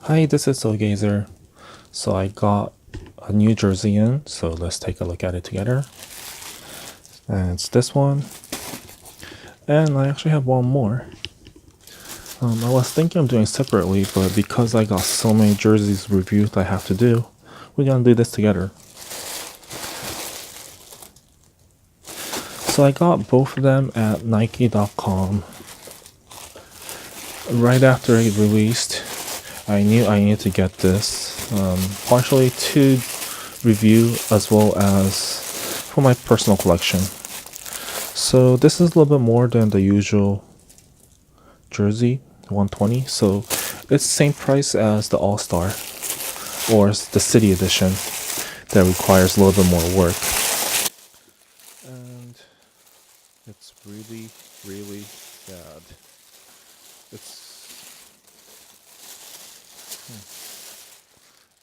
Hi, this is Gazer. So I got a new jersey in, so let's take a look at it together. And it's this one. And I actually have one more. I was thinking of doing separately, but because I got so many jerseys reviewed I have to do, we're gonna do this together. So I got both of them at Nike.com. Right after it released, I knew I needed to get this, partially to review as well as for my personal collection. So this is a little bit more than the usual jersey, 120. So it's the same price as the All-Star or the City Edition that requires a little bit more work. And it's really, really bad.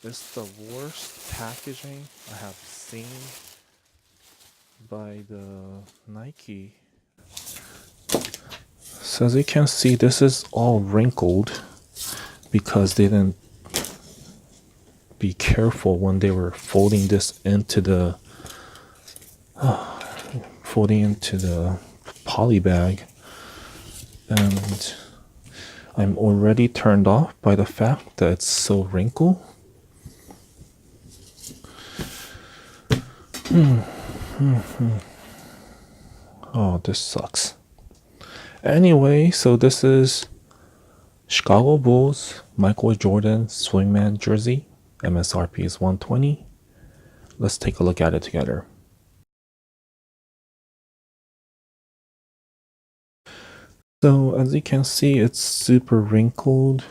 It's the worst packaging I have seen by the Nike. So as you can see, this is all wrinkled because they didn't be careful when they were folding this into the poly bag, and I'm already turned off by the fact that it's so wrinkled. Oh, this sucks. Anyway, so this is Chicago Bulls Michael Jordan Swingman jersey. MSRP is $120. Let's take a look at it together. So as you can see, it's super wrinkled.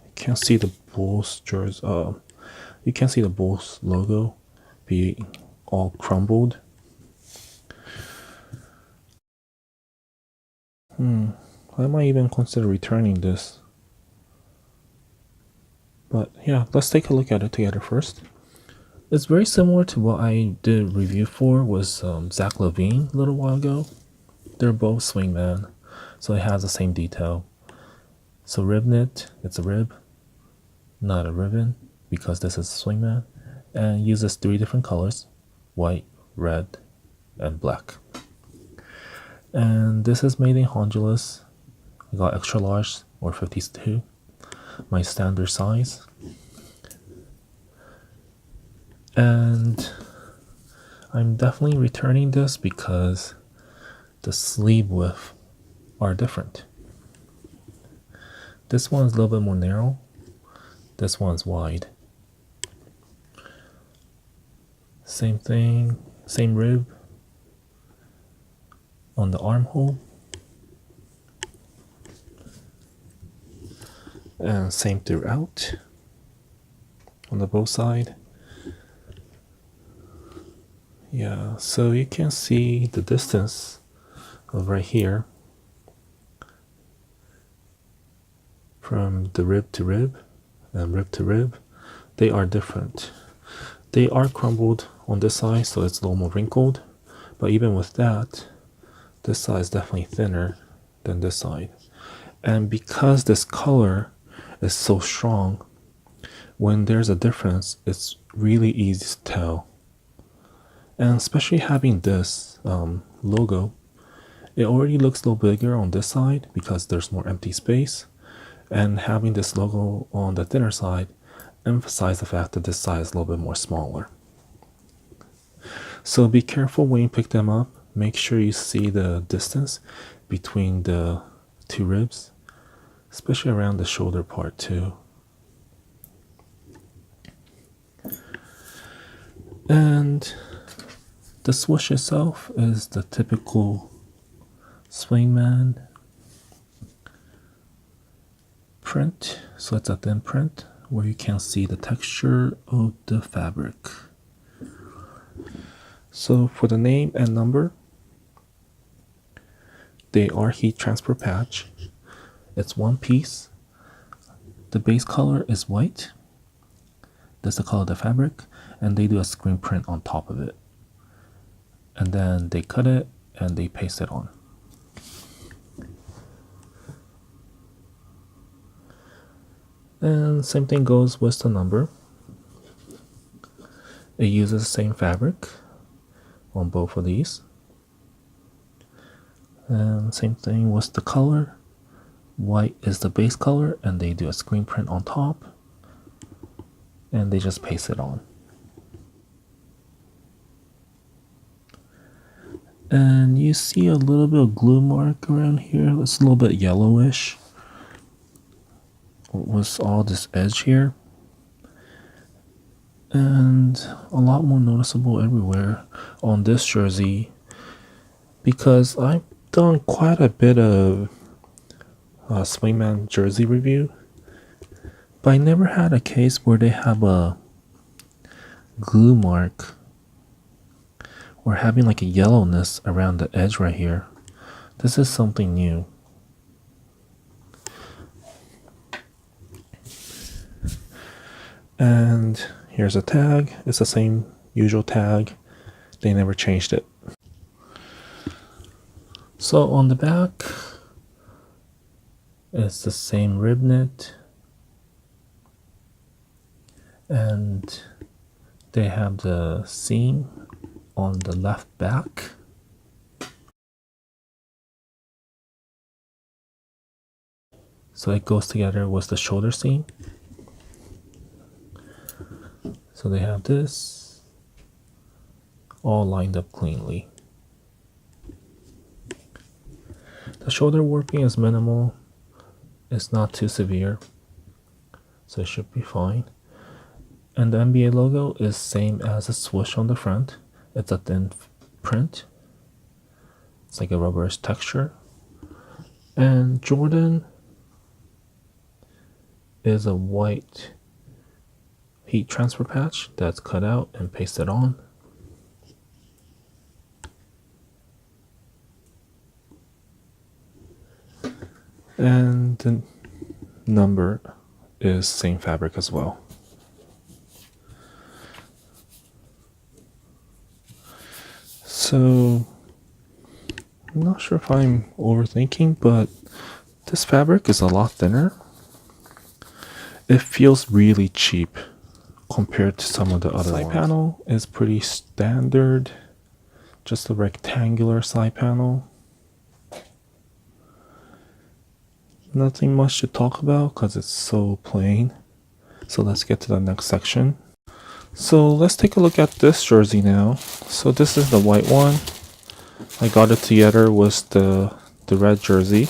You can see the Bulls jersey. You can see the Bulls logo being all crumbled. I might even consider returning this. But yeah, let's take a look at it together first. It's very similar to what I did a review for was Zach LaVine a little while ago. They're both Swingman, so it has the same detail. So rib knit, it's a rib, not a ribbon, because this is Swingman, and uses 3 different colors: white, red, and black. And this is made in Honduras. I got extra large or 52, my standard size. And I'm definitely returning this because the sleeve width are different. This one's a little bit more narrow. This one's wide. Same thing, same rib on the armhole. And same throughout on the both side. Yeah, so you can see the distance of right here from the rib to rib and rib to rib. They are different. They are crumbled on this side, so it's a little more wrinkled. But even with that, this side is definitely thinner than this side. And because this color is so strong, when there's a difference, it's really easy to tell. And especially having this logo, it already looks a little bigger on this side because there's more empty space. And having this logo on the thinner side emphasizes the fact that this side is a little bit more smaller. So be careful when you pick them up. Make sure you see the distance between the 2 ribs, especially around the shoulder part too. And the swoosh itself is the typical Swingman print. So it's a thin print where you can see the texture of the fabric. So for the name and number, they are heat transfer patch. It's one piece. The base color is white. That's the color of the fabric, and they do a screen print on top of it. And then they cut it and they paste it on. And same thing goes with the number. It uses the same fabric on both of these. And same thing with the color. White is the base color, and they do a screen print on top, and they just paste it on. And you see a little bit of glue mark around here. It's a little bit yellowish with all this edge here, and a lot more noticeable everywhere on this jersey, because I've done quite a bit of Swingman jersey review, but I never had a case where they have a glue mark or having like a yellowness around the edge right here. This is something new. And here's a tag. It's the same usual tag. They never changed it. So on the back, it's the same rib knit, and they have the seam on the left back. So it goes together with the shoulder seam. So they have this all lined up cleanly. The shoulder warping is minimal. It's not too severe, so it should be fine. And the NBA logo is same as the swoosh on the front. It's a thin print. It's like a rubberish texture. And Jordan is a white heat transfer patch that's cut out and pasted on. And the number is same fabric as well. So I'm not sure if I'm overthinking, but this fabric is a lot thinner. It feels really cheap compared to some of the other ones. Side panel is pretty standard, just a rectangular side panel. Nothing much to talk about because it's so plain. So let's get to the next section. So let's take a look at this jersey now. So this is the white one. I got it together with the red jersey.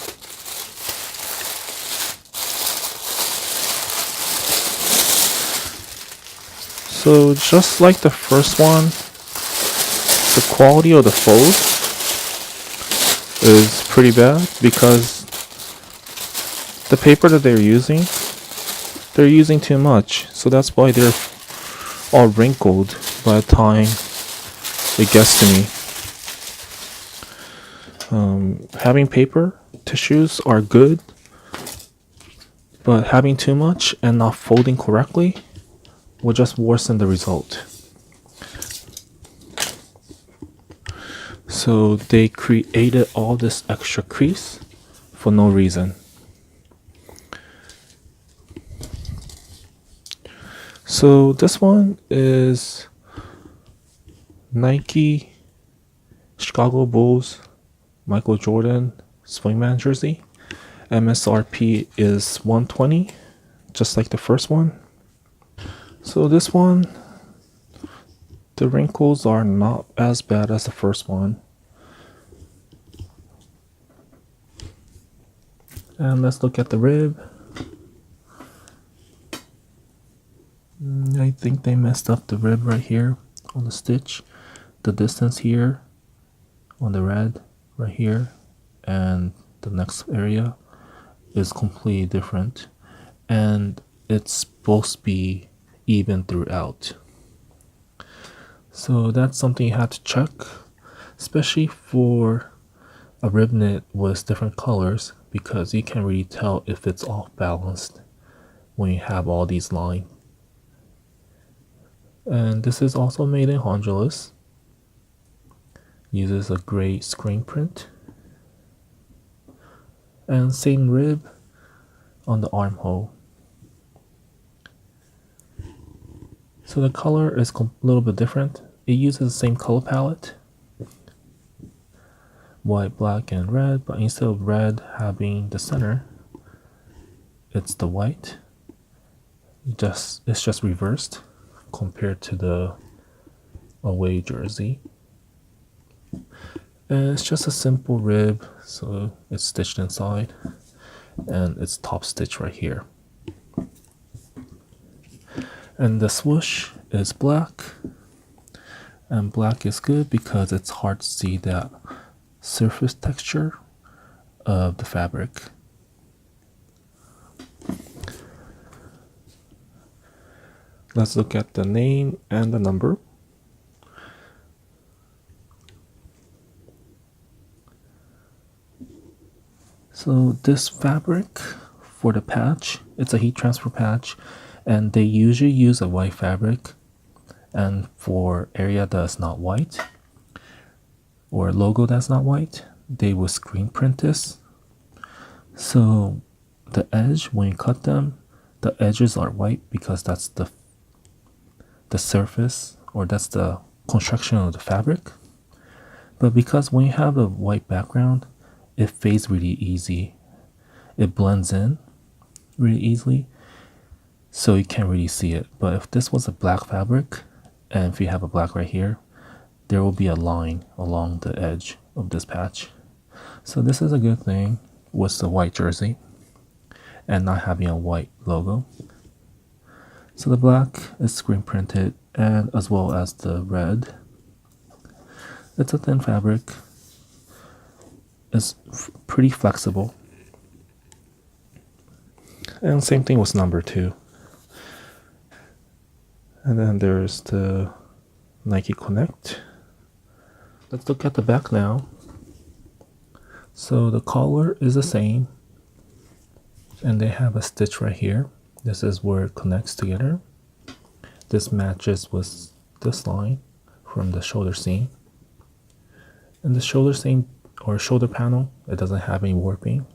So just like the first one, the quality of the fold is pretty bad because the paper that they're using too much. So that's why they're all wrinkled by the time it gets to me. Having paper tissues are good, but having too much and not folding correctly will just worsen the result. So they created all this extra crease for no reason. So this one is Nike Chicago Bulls Michael Jordan Swingman jersey. MSRP is $120, just like the first one. So this one, the wrinkles are not as bad as the first one. And let's look at the rib. I think they messed up the rib right here on the stitch. The distance here on the red right here and the next area is completely different, and it's supposed to be even throughout. So that's something you have to check, especially for a rib knit with different colors, because you can really tell if it's off balanced when you have all these lines. And this is also made in Honduras. Uses a gray screen print. And same rib on the armhole. So the color is a little bit different. It uses the same color palette, white, black, and red, but instead of red having the center, it's the white. It's just reversed compared to the away jersey. And it's just a simple rib, so it's stitched inside, and it's top stitch right here. And the swoosh is black, and black is good because it's hard to see that surface texture of the fabric. Let's look at the name and the number. So this fabric for the patch, it's a heat transfer patch, and they usually use a white fabric, and for area that's not white or logo that's not white, they will screen print this. So the edge, when you cut them, the edges are white because that's the surface, or that's the construction of the fabric. But because when you have a white background, it fades really easy. It blends in really easily, so you can't really see it. But if this was a black fabric, and if you have a black right here, there will be a line along the edge of this patch. So this is a good thing with the white jersey and not having a white logo. So the black is screen printed, and as well as the red. It's a thin fabric. It's pretty flexible. And same thing with number 2. And then there's the Nike Connect. Let's look at the back now. So the collar is the same, and they have a stitch right here. This is where it connects together. This matches with this line from the shoulder seam. And the shoulder seam or shoulder panel, it doesn't have any warping.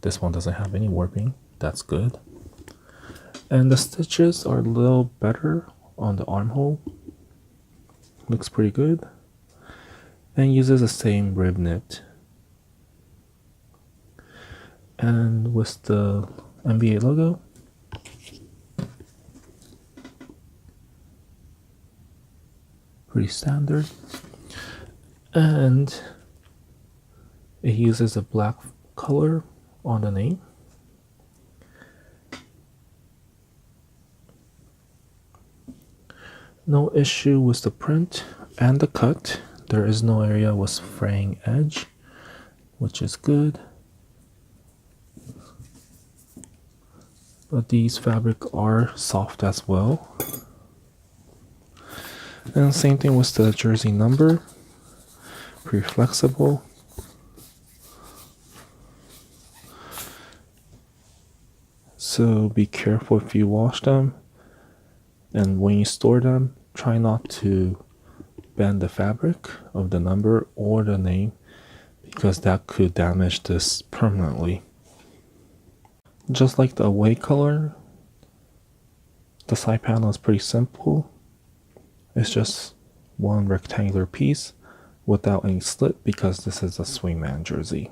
This one doesn't have any warping. That's good. And the stitches are a little better on the armhole. Looks pretty good. And uses the same rib knit. And with the NBA logo, pretty standard. And it uses a black color on the name. No issue with the print and the cut. There is no area with fraying edge, which is good. But these fabric are soft as well. And same thing with the jersey number. Pretty flexible. So be careful if you wash them. And when you store them, try not to bend the fabric of the number or the name, because that could damage this permanently. Just like the away color, the side panel is pretty simple. It's just one rectangular piece without any slit, because this is a Swingman jersey.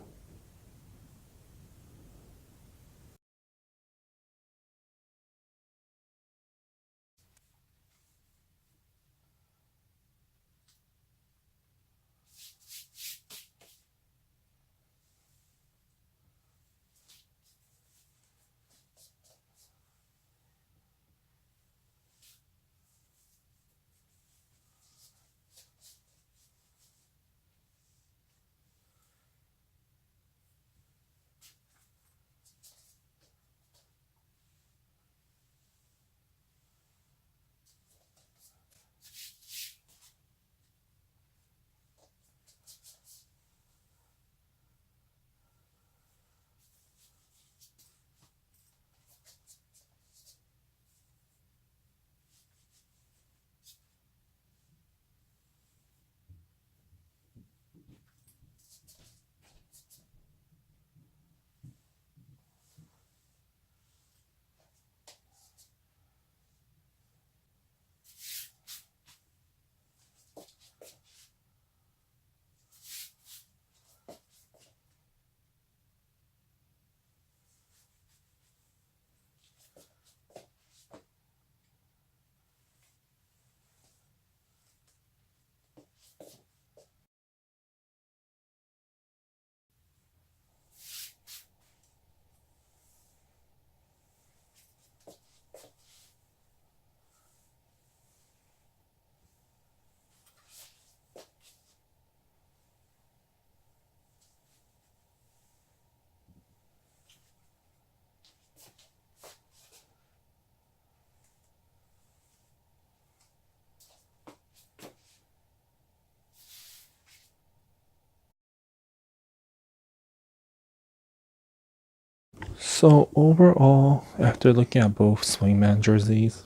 So overall, after looking at both Swingman jerseys,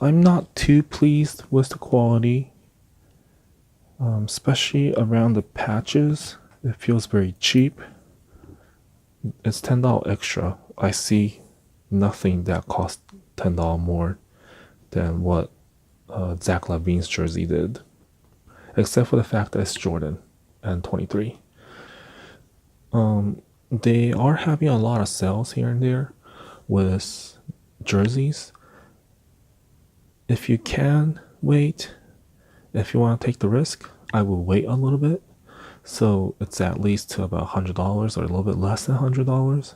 I'm not too pleased with the quality, especially around the patches. It feels very cheap. It's $10 extra. I see nothing that costs $10 more than what Zach LaVine's jersey did, except for the fact that it's Jordan and 23. They are having a lot of sales here and there with jerseys. If you can wait, if you want to take the risk, I will wait a little bit, so it's at least to about $100 or a little bit less than $100,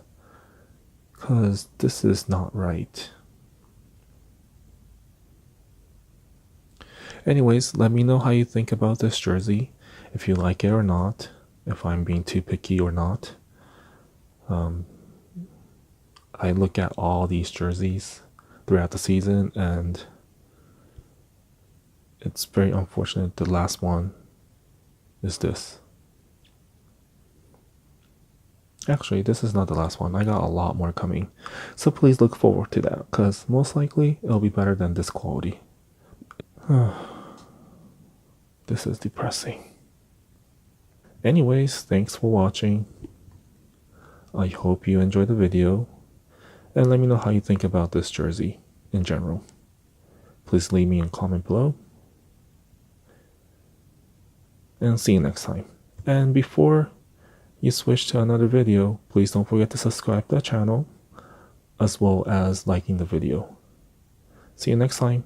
because this is not right. Anyways, let me know how you think about this jersey, if you like it or not, if I'm being too picky or not. I look at all these jerseys throughout the season, and it's very unfortunate the last one is this. Actually, this is not the last one. I got a lot more coming, so please look forward to that, because most likely it'll be better than this quality. This is depressing. Anyways, thanks for watching. I hope you enjoyed the video, and let me know how you think about this jersey in general. Please leave me a comment below, and see you next time. And before you switch to another video, please don't forget to subscribe to the channel, as well as liking the video. See you next time.